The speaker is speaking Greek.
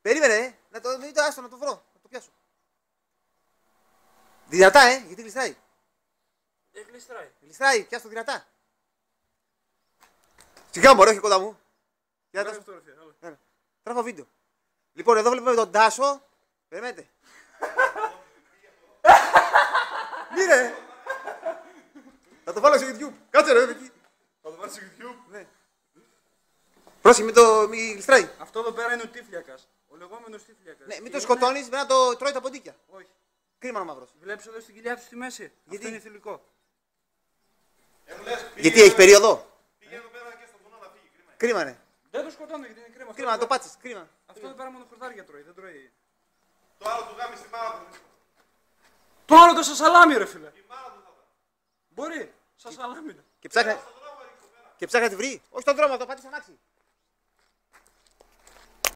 Περίμενε, μην το άστο να το βρω, να το πιάσω. Δυνατά, γιατί γλιστράει. Δεν γλιστράει. Γλιστράει, πιάσω δυνατά. Σιγά μωρέ, όχι κοντά μου. Τρέχω βίντεο. Λοιπόν, εδώ βλέπουμε τον Τάσο. Περιμένετε. Μύρε. Θα το βάλω στο YouTube. Κάτσε ρε, εκεί. Θα το βάλω στο YouTube. Ναι. Πρόσεχε, μη γλιστράει. Αυτό εδώ πέρα είναι ο τύφλιακας. Ο λεγόμενος τύφλιακας. Ναι, μην το σκοτώνεις, πρέπει να το τρώει τα ποντίκια. Όχι. Κρίμα να μαύρος. Βλέπεις εδώ στην κοιλιά του στη μέση. Γιατί? Αυτό είναι θηλυκό. Γιατί έχει περίοδο. Πήγε εδώ πέρα και στο βουνό να φύγει. Κρίμα. Κρίμα, ναι. Δεν το σκοτώνω γιατί είναι κρίμα. Κρίμα, να το πάτσεις. Κρίμα. Αυτό εδώ πέρα μόνο χορτάρια τρώει. Δεν τρώει. Το άλλο του γάμι στη μάνα του. Το άλλο το σαν σαλάμι ρε φίλε. Η μάνα του θα τα. Μπορεί. Σαν σαλάμι. Και ψάχνει να τη βρει. Όχι στον δρόμο, το πάτησε αμάξι.